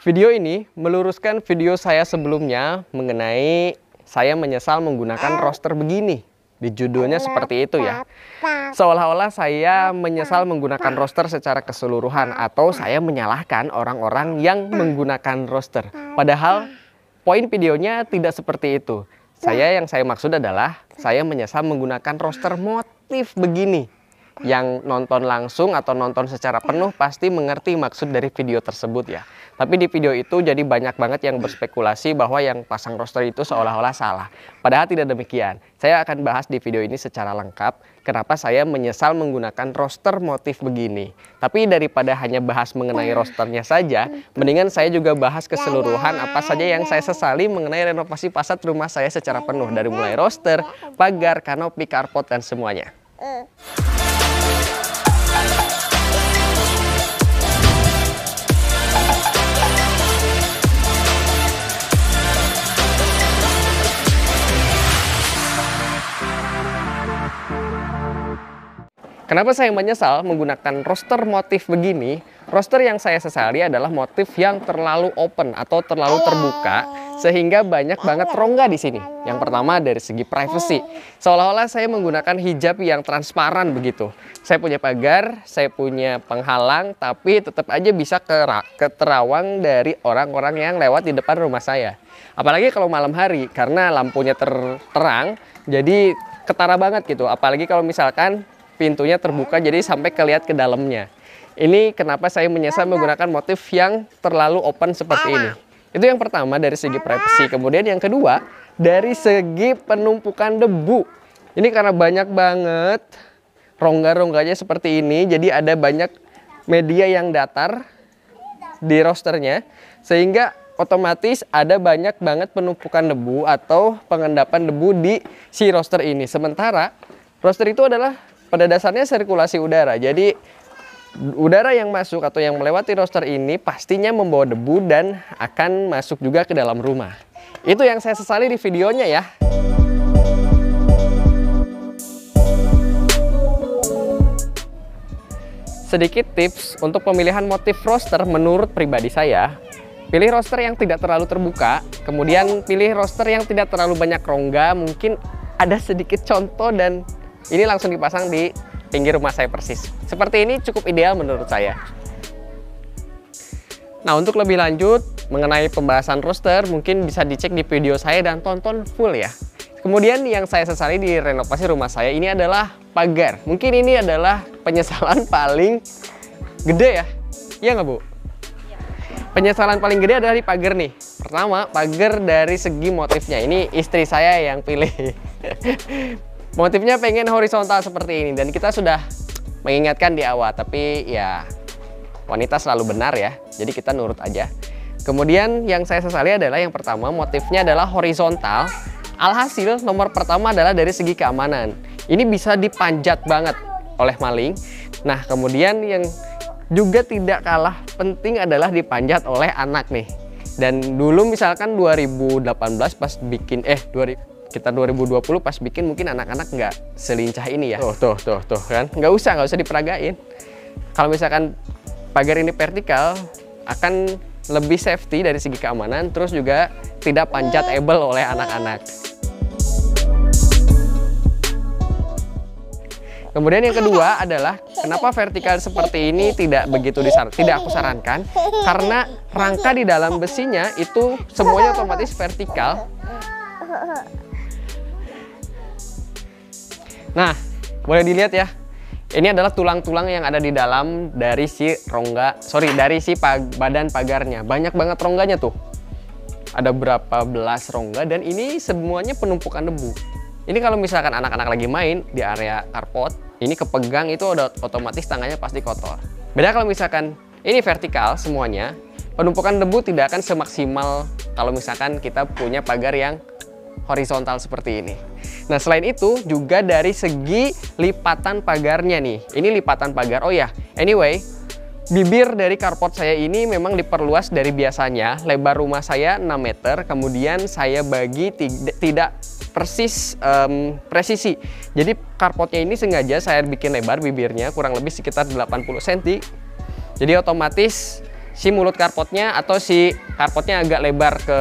Video ini meluruskan video saya sebelumnya mengenai saya menyesal menggunakan roster begini. Di judulnya seperti itu ya. Seolah-olah saya menyesal menggunakan roster secara keseluruhan atau saya menyalahkan orang-orang yang menggunakan roster. Padahal poin videonya tidak seperti itu. Yang saya maksud adalah saya menyesal menggunakan roster motif begini. Yang nonton langsung atau nonton secara penuh pasti mengerti maksud dari video tersebut ya. Tapi di video itu jadi banyak banget yang berspekulasi bahwa yang pasang roster itu seolah-olah salah. Padahal tidak demikian. Saya akan bahas di video ini secara lengkap kenapa saya menyesal menggunakan roster motif begini. Tapi daripada hanya bahas mengenai rosternya saja, mendingan saya juga bahas keseluruhan apa saja yang saya sesali mengenai renovasi fasad rumah saya secara penuh. Dari mulai roster, pagar, kanopi, carport, dan semuanya. Kenapa saya menyesal menggunakan roster motif begini? Roster yang saya sesali adalah motif yang terlalu open atau terlalu terbuka sehingga banyak banget rongga di sini. Yang pertama dari segi privacy. Seolah-olah saya menggunakan hijab yang transparan begitu. Saya punya pagar, saya punya penghalang, tapi tetap aja bisa keterawang dari orang-orang yang lewat di depan rumah saya. Apalagi kalau malam hari karena lampunya terang, jadi ketara banget gitu. Apalagi kalau misalkan pintunya terbuka jadi sampai kelihatan ke dalamnya. Ini kenapa saya menyesal menggunakan motif yang terlalu open seperti ini. Itu yang pertama dari segi privacy. Kemudian yang kedua dari segi penumpukan debu. Ini karena banyak banget rongga-rongganya seperti ini. Jadi ada banyak media yang datar di rosternya. Sehingga otomatis ada banyak banget penumpukan debu atau pengendapan debu di si roster ini. Sementara roster itu adalah pada dasarnya sirkulasi udara, jadi udara yang masuk atau yang melewati roster ini pastinya membawa debu dan akan masuk juga ke dalam rumah. Itu yang saya sesali di videonya ya. Sedikit tips untuk pemilihan motif roster menurut pribadi saya. Pilih roster yang tidak terlalu terbuka, kemudian pilih roster yang tidak terlalu banyak rongga, mungkin ada sedikit contoh dan ini langsung dipasang di pinggir rumah saya persis. Seperti ini cukup ideal menurut saya. Nah, untuk lebih lanjut mengenai pembahasan roster mungkin bisa dicek di video saya dan tonton full ya. Kemudian yang saya sesali di renovasi rumah saya ini adalah pagar. Mungkin ini adalah penyesalan paling gede ya. Iya nggak Bu? Penyesalan paling gede adalah di pagar nih. Pertama, pagar dari segi motifnya. Ini istri saya yang pilih. Motifnya pengen horizontal seperti ini dan kita sudah mengingatkan di awal, tapi ya wanita selalu benar ya, jadi kita nurut aja. Kemudian yang saya sesali adalah yang pertama motifnya adalah horizontal. Alhasil nomor pertama adalah dari segi keamanan. Ini bisa dipanjat banget oleh maling. Nah kemudian yang juga tidak kalah penting adalah dipanjat oleh anak nih. Dan dulu misalkan 2018 pas bikin kita 2020 pas bikin mungkin anak-anak nggak selincah ini ya. Tuh kan, nggak usah diperagain. Kalau misalkan pagar ini vertikal akan lebih safety dari segi keamanan, terus juga tidak panjat able oleh anak-anak. Kemudian yang kedua adalah kenapa vertikal seperti ini tidak aku sarankan, karena rangka di dalam besinya itu semuanya otomatis vertikal. Nah, boleh dilihat ya. Ini adalah tulang-tulang yang ada di dalam dari si badan pagarnya. Banyak banget rongganya tuh. Ada berapa belas rongga dan ini semuanya penumpukan debu. Ini kalau misalkan anak-anak lagi main di area carport, ini kepegang itu udah otomatis tangannya pasti kotor. Beda kalau misalkan ini vertikal semuanya, penumpukan debu tidak akan semaksimal kalau misalkan kita punya pagar yang horizontal seperti ini. Nah selain itu juga dari segi lipatan pagarnya nih. Ini lipatan pagar. Oh ya, anyway, bibir dari carport saya ini memang diperluas dari biasanya. Lebar rumah saya 6 meter, kemudian saya bagi tidak persis presisi. Jadi carportnya ini sengaja saya bikin lebar bibirnya kurang lebih sekitar 80 cm. Jadi otomatis si mulut carportnya atau si carportnya agak lebar ke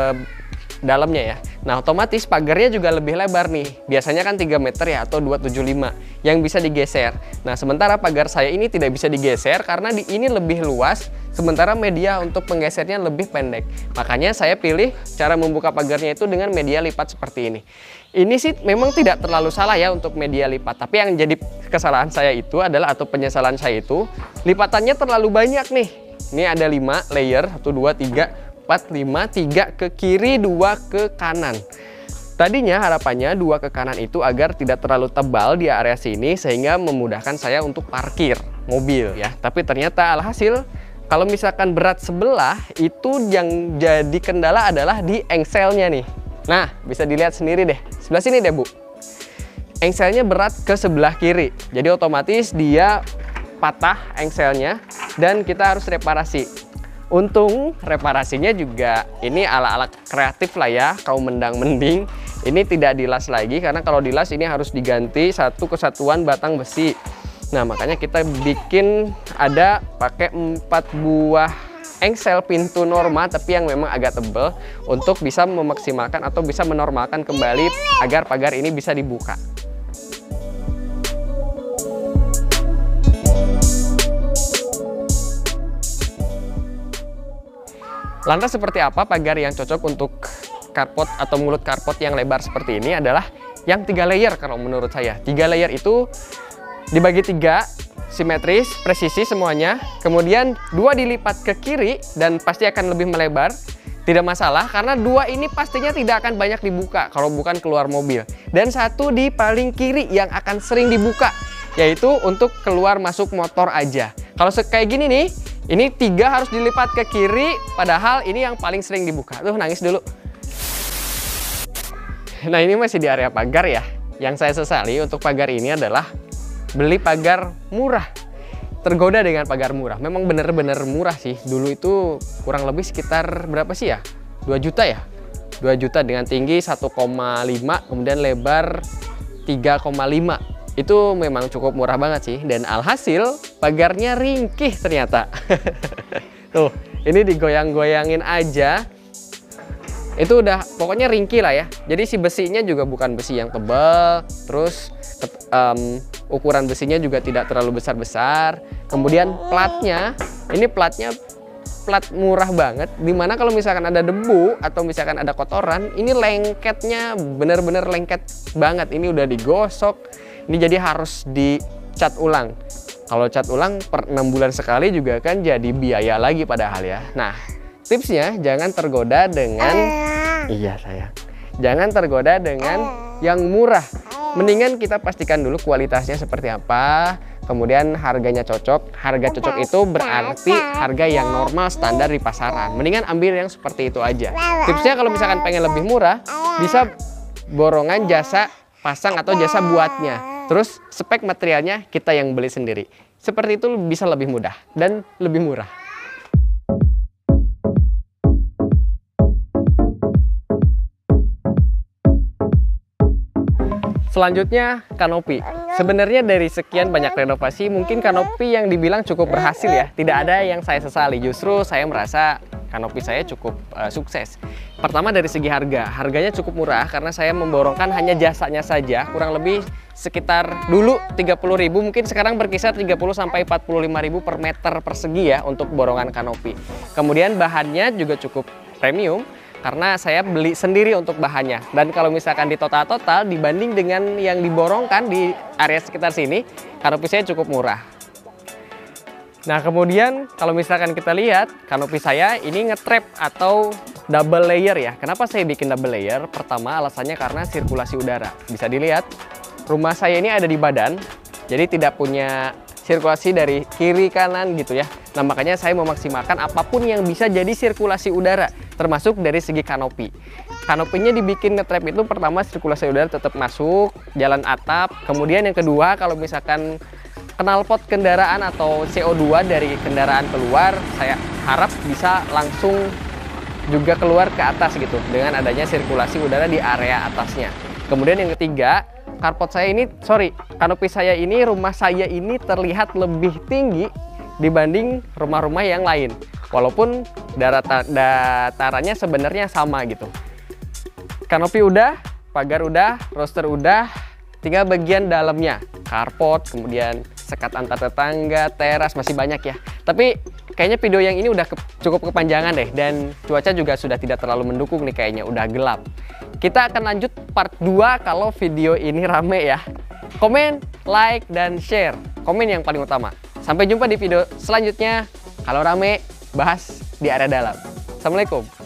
dalamnya ya. Nah, otomatis pagarnya juga lebih lebar nih. Biasanya kan 3 meter ya atau 275 yang bisa digeser. Nah, sementara pagar saya ini tidak bisa digeser karena ini lebih luas, sementara media untuk penggesernya lebih pendek. Makanya saya pilih cara membuka pagarnya itu dengan media lipat seperti ini. Ini sih memang tidak terlalu salah ya untuk media lipat, tapi yang jadi kesalahan saya itu adalah, atau penyesalan saya itu, lipatannya terlalu banyak nih. Ini ada 5 layer, 1, 2, 3, 4, 5, 3 ke kiri, 2 ke kanan. Tadinya harapannya 2 ke kanan itu agar tidak terlalu tebal di area sini sehingga memudahkan saya untuk parkir mobil ya. Tapi ternyata alhasil kalau misalkan berat sebelah itu yang jadi kendala adalah di engselnya nih. Nah, bisa dilihat sendiri deh. Sebelah sini deh, Bu. Engselnya berat ke sebelah kiri. Jadi otomatis dia patah engselnya dan kita harus reparasi. Untung reparasinya juga ini ala-ala kreatif lah ya, kaum mendang-mending. Ini tidak dilas lagi karena kalau dilas ini harus diganti satu kesatuan batang besi. Nah, makanya kita bikin ada pakai 4 buah engsel pintu norma tapi yang memang agak tebal untuk bisa memaksimalkan atau bisa menormalkan kembali agar pagar ini bisa dibuka. Lantas seperti apa pagar yang cocok untuk carport atau mulut carport yang lebar seperti ini adalah yang 3 layer kalau menurut saya. 3 layer itu dibagi 3, simetris, presisi semuanya. Kemudian 2 dilipat ke kiri dan pasti akan lebih melebar. Tidak masalah karena 2 ini pastinya tidak akan banyak dibuka kalau bukan keluar mobil. Dan 1 di paling kiri yang akan sering dibuka, yaitu untuk keluar masuk motor aja. Kalau kayak gini nih, ini 3 harus dilipat ke kiri, padahal ini yang paling sering dibuka. Tuh, nangis dulu. Nah, ini masih di area pagar ya. Yang saya sesali untuk pagar ini adalah beli pagar murah. Tergoda dengan pagar murah. Memang bener-bener murah sih. Dulu itu kurang lebih sekitar berapa sih ya? 2 juta ya? 2 juta dengan tinggi 1,5, kemudian lebar 3,5. Itu memang cukup murah banget sih, dan alhasil pagarnya ringkih ternyata. Tuh, ini digoyang-goyangin aja itu udah pokoknya ringkih lah ya. Jadi si besinya juga bukan besi yang tebal, terus ukuran besinya juga tidak terlalu besar-besar. Kemudian platnya, ini platnya plat murah banget, dimana kalau misalkan ada debu atau misalkan ada kotoran, ini lengketnya bener-bener lengket banget. Ini udah digosok. Ini jadi harus dicat ulang. Kalau cat ulang per 6 bulan sekali juga kan jadi biaya lagi padahal ya. Nah, tipsnya jangan tergoda dengan iya sayang. Jangan tergoda dengan yang murah. Mendingan kita pastikan dulu kualitasnya seperti apa. Kemudian harganya cocok. Harga cocok itu berarti harga yang normal standar di pasaran. Mendingan ambil yang seperti itu aja. Tipsnya kalau misalkan pengen lebih murah, bisa borongan jasa pasang atau jasa buatnya. Terus spek materialnya kita yang beli sendiri. Seperti itu bisa lebih mudah dan lebih murah. Selanjutnya kanopi. Sebenarnya dari sekian banyak renovasi, mungkin kanopi yang dibilang cukup berhasil ya. Tidak ada yang saya sesali. Justru saya merasa kanopi saya cukup sukses. Pertama dari segi harga. Harganya cukup murah karena saya memborongkan hanya jasanya saja. Kurang lebih sekitar dulu 30.000, mungkin sekarang berkisar 30 sampai 45.000 per meter persegi ya untuk borongan kanopi. Kemudian bahannya juga cukup premium karena saya beli sendiri untuk bahannya. Dan kalau misalkan di total-total dibanding dengan yang diborongkan di area sekitar sini, kanopi saya cukup murah. Nah, kemudian kalau misalkan kita lihat kanopi saya ini ngetrap atau double layer ya. Kenapa saya bikin double layer? Pertama alasannya karena sirkulasi udara. Bisa dilihat rumah saya ini ada di badan, jadi tidak punya sirkulasi dari kiri kanan gitu ya. Nah, makanya saya memaksimalkan apapun yang bisa jadi sirkulasi udara, termasuk dari segi kanopi. Kanopinya dibikin ngetrap itu pertama sirkulasi udara tetap masuk, jalan atap. Kemudian yang kedua, kalau misalkan knalpot kendaraan atau CO2 dari kendaraan keluar, saya harap bisa langsung juga keluar ke atas gitu dengan adanya sirkulasi udara di area atasnya. Kemudian yang ketiga, kanopi saya ini, rumah saya ini terlihat lebih tinggi dibanding rumah-rumah yang lain. Walaupun datarannya sebenarnya sama gitu. Kanopi udah, pagar udah, roster udah, tinggal bagian dalamnya. Carport, kemudian sekat antar tetangga, teras, masih banyak ya. Tapi kayaknya video yang ini udah cukup kepanjangan deh, dan cuaca juga sudah tidak terlalu mendukung nih, kayaknya udah gelap. Kita akan lanjut part 2 kalau video ini rame ya. Komen, like, dan share. Komen yang paling utama. Sampai jumpa di video selanjutnya. Kalau rame, bahas di area dalam. Assalamualaikum.